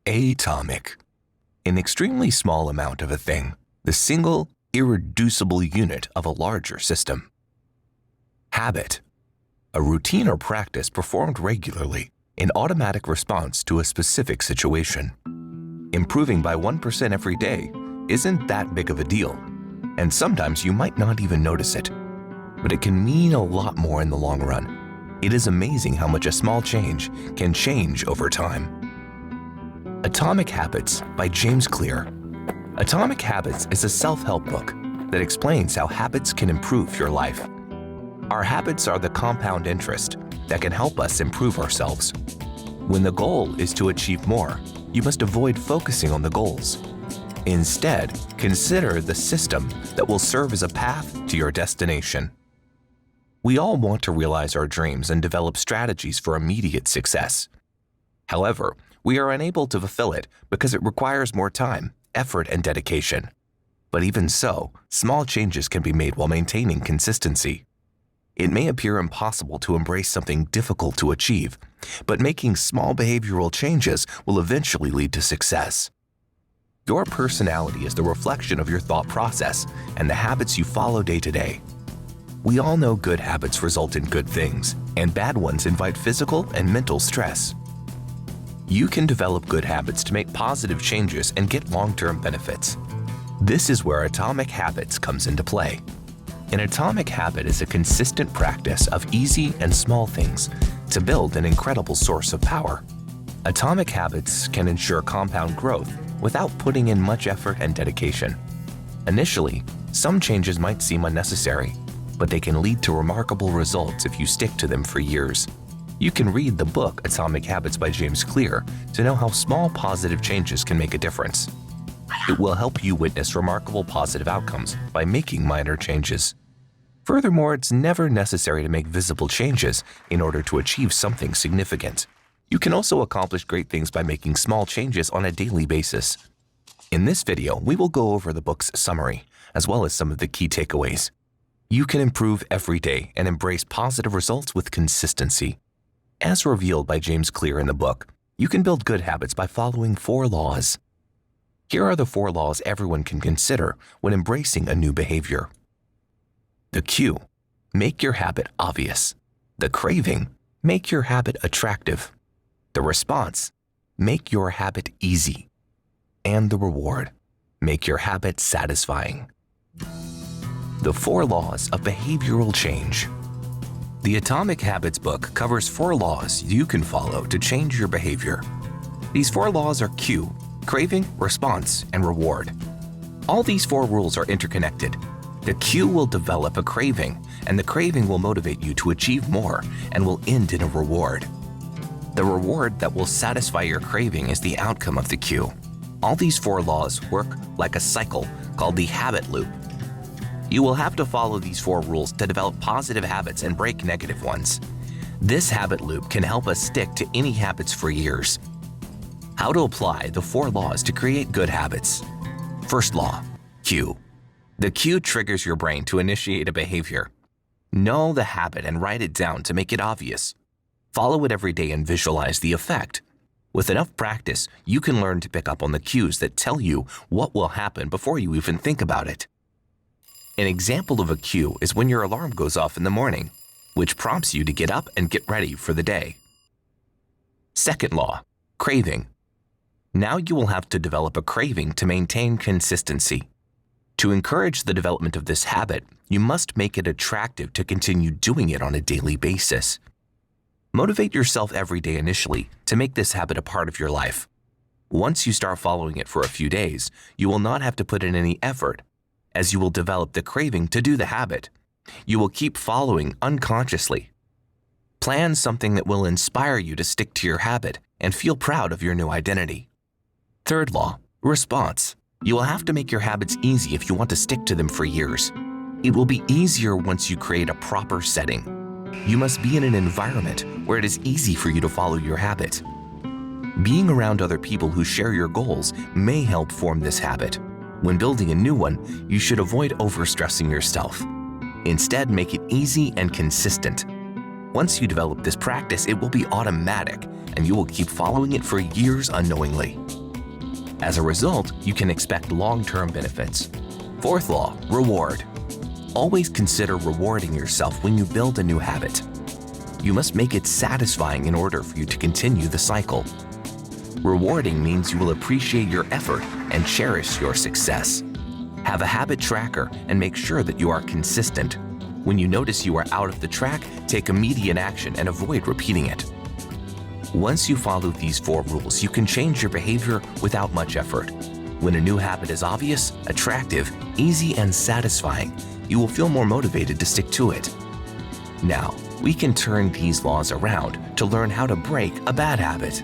Atomic. An extremely small amount of a thing, the single, irreducible unit of a larger system. Habit. A routine or practice performed regularly in automatic response to a specific situation. Improving by 1% every day isn't that big of a deal, and sometimes you might not even notice it, but it can mean a lot more in the long run. It is amazing how much a small change can change over time. Atomic Habits by James Clear. Atomic Habits is a self-help book that explains how habits can improve your life. Our habits are the compound interest that can help us improve ourselves. When the goal is to achieve more, you must avoid focusing on the goals. Instead, consider the system that will serve as a path to your destination. We all want to realize our dreams and develop strategies for immediate success. However, we are unable to fulfill it because it requires more time, effort, and dedication. But even so, small changes can be made while maintaining consistency. It may appear impossible to embrace something difficult to achieve, but making small behavioral changes will eventually lead to success. Your personality is the reflection of your thought process and the habits you follow day to day. We all know good habits result in good things, and bad ones invite physical and mental stress. You can develop good habits to make positive changes and get long-term benefits. This is where Atomic Habits comes into play. An atomic habit is a consistent practice of easy and small things to build an incredible source of power. Atomic habits can ensure compound growth without putting in much effort and dedication. Initially, some changes might seem unnecessary, but they can lead to remarkable results if you stick to them for years. You can read the book Atomic Habits by James Clear to know how small positive changes can make a difference. It will help you witness remarkable positive outcomes by making minor changes. Furthermore, it's never necessary to make visible changes in order to achieve something significant. You can also accomplish great things by making small changes on a daily basis. In this video, we will go over the book's summary, as well as some of the key takeaways. You can improve every day and embrace positive results with consistency. As revealed by James Clear in the book, you can build good habits by following 4 laws. Here are the 4 laws everyone can consider when embracing a new behavior. The cue: make your habit obvious. The craving: make your habit attractive. The response: make your habit easy. And the reward: make your habit satisfying. The 4 laws of behavioral change. The Atomic Habits book covers 4 laws you can follow to change your behavior. These 4 laws are cue, craving, response, and reward. All these 4 rules are interconnected. The cue will develop a craving, and the craving will motivate you to achieve more and will end in a reward. The reward that will satisfy your craving is the outcome of the cue. All these 4 laws work like a cycle called the habit loop. You will have to follow these 4 rules to develop positive habits and break negative ones. This habit loop can help us stick to any habits for years. How to apply the 4 laws to create good habits. First law: cue. The cue triggers your brain to initiate a behavior. Know the habit and write it down to make it obvious. Follow it every day and visualize the effect. With enough practice, you can learn to pick up on the cues that tell you what will happen before you even think about it. An example of a cue is when your alarm goes off in the morning, which prompts you to get up and get ready for the day. Second law: craving. Now you will have to develop a craving to maintain consistency. To encourage the development of this habit, you must make it attractive to continue doing it on a daily basis. Motivate yourself every day initially to make this habit a part of your life. Once you start following it for a few days, you will not have to put in any effort, as you will develop the craving to do the habit. You will keep following unconsciously. Plan something that will inspire you to stick to your habit and feel proud of your new identity. Third law: response. You will have to make your habits easy if you want to stick to them for years. It will be easier once you create a proper setting. You must be in an environment where it is easy for you to follow your habit. Being around other people who share your goals may help form this habit. When building a new one, you should avoid overstressing yourself. Instead, make it easy and consistent. Once you develop this practice, it will be automatic, and you will keep following it for years unknowingly. As a result, you can expect long-term benefits. Fourth law, reward. Always consider rewarding yourself when you build a new habit. You must make it satisfying in order for you to continue the cycle. Rewarding means you will appreciate your effort and cherish your success. Have a habit tracker and make sure that you are consistent. When you notice you are out of the track, take immediate action and avoid repeating it. Once you follow these 4 rules, you can change your behavior without much effort. When a new habit is obvious, attractive, easy, and satisfying, you will feel more motivated to stick to it. Now, we can turn these laws around to learn how to break a bad habit.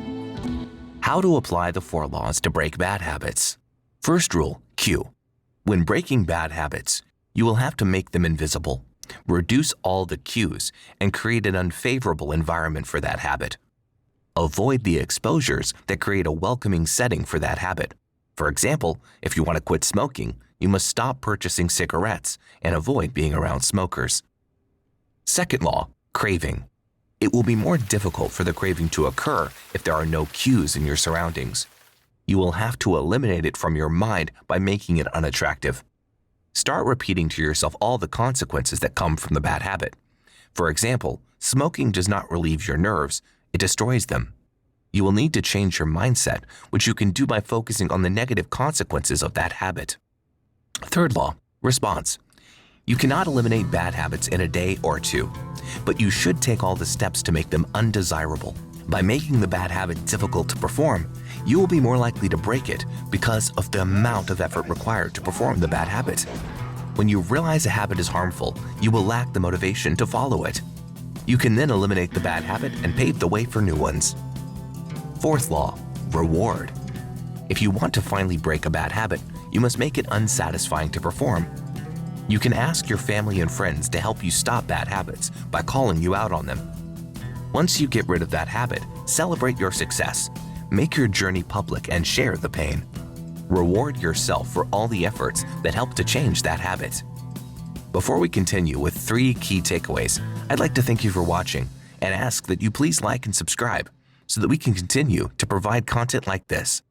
How to apply the 4 laws to break bad habits. First rule, cue. When breaking bad habits, you will have to make them invisible, reduce all the cues, and create an unfavorable environment for that habit. Avoid the exposures that create a welcoming setting for that habit. For example, if you want to quit smoking, you must stop purchasing cigarettes and avoid being around smokers. Second law, craving. It will be more difficult for the craving to occur if there are no cues in your surroundings. You will have to eliminate it from your mind by making it unattractive. Start repeating to yourself all the consequences that come from the bad habit. For example, smoking does not relieve your nerves, it destroys them. You will need to change your mindset, which you can do by focusing on the negative consequences of that habit. Third law, response. You cannot eliminate bad habits in a day or 2, but you should take all the steps to make them undesirable. By making the bad habit difficult to perform, you will be more likely to break it because of the amount of effort required to perform the bad habit. When you realize a habit is harmful, you will lack the motivation to follow it. You can then eliminate the bad habit and pave the way for new ones. Fourth law, reward. If you want to finally break a bad habit, you must make it unsatisfying to perform. You can ask your family and friends to help you stop bad habits by calling you out on them. Once you get rid of that habit, celebrate your success. Make your journey public and share the pain. Reward yourself for all the efforts that help to change that habit. Before we continue with 3 key takeaways, I'd like to thank you for watching and ask that you please like and subscribe so that we can continue to provide content like this.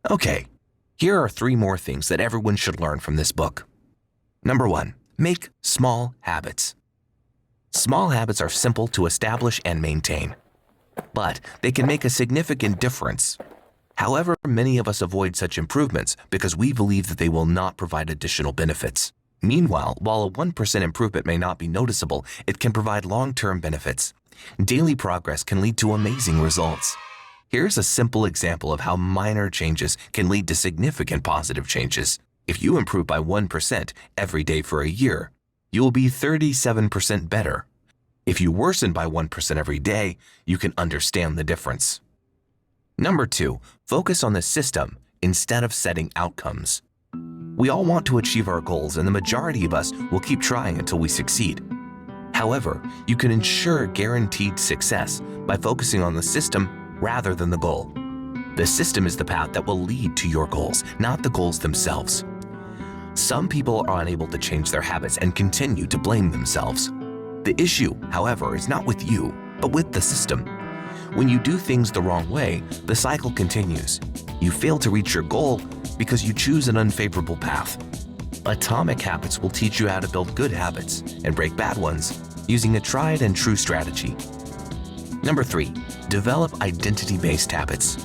Okay, here are 3 more things that everyone should learn from this book. Number 1, make small habits. Small habits are simple to establish and maintain, but they can make a significant difference. However, many of us avoid such improvements because we believe that they will not provide additional benefits. Meanwhile, while a 1% improvement may not be noticeable, it can provide long-term benefits. Daily progress can lead to amazing results. Here's a simple example of how minor changes can lead to significant positive changes. If you improve by 1% every day for a year, you will be 37% better. If you worsen by 1% every day, you can understand the difference. Number 2, focus on the system instead of setting outcomes. We all want to achieve our goals, and the majority of us will keep trying until we succeed. However, you can ensure guaranteed success by focusing on the system rather than the goal. The system is the path that will lead to your goals, not the goals themselves. Some people are unable to change their habits and continue to blame themselves. The issue, however, is not with you, but with the system. When you do things the wrong way, the cycle continues. You fail to reach your goal because you choose an unfavorable path. Atomic Habits will teach you how to build good habits and break bad ones using a tried and true strategy. Number 3, develop identity-based habits.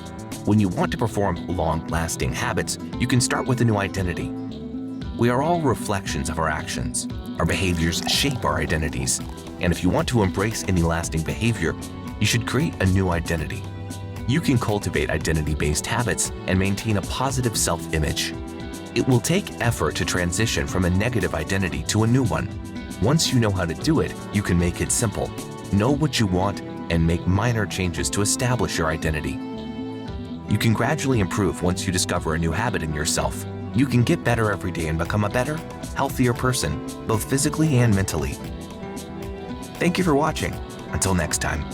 When you want to perform long-lasting habits, you can start with a new identity. We are all reflections of our actions. Our behaviors shape our identities. And if you want to embrace any lasting behavior, you should create a new identity. You can cultivate identity-based habits and maintain a positive self-image. It will take effort to transition from a negative identity to a new one. Once you know how to do it, you can make it simple. Know what you want and make minor changes to establish your identity. You can gradually improve once you discover a new habit in yourself. You can get better every day and become a better, healthier person, both physically and mentally. Thank you for watching. Until next time.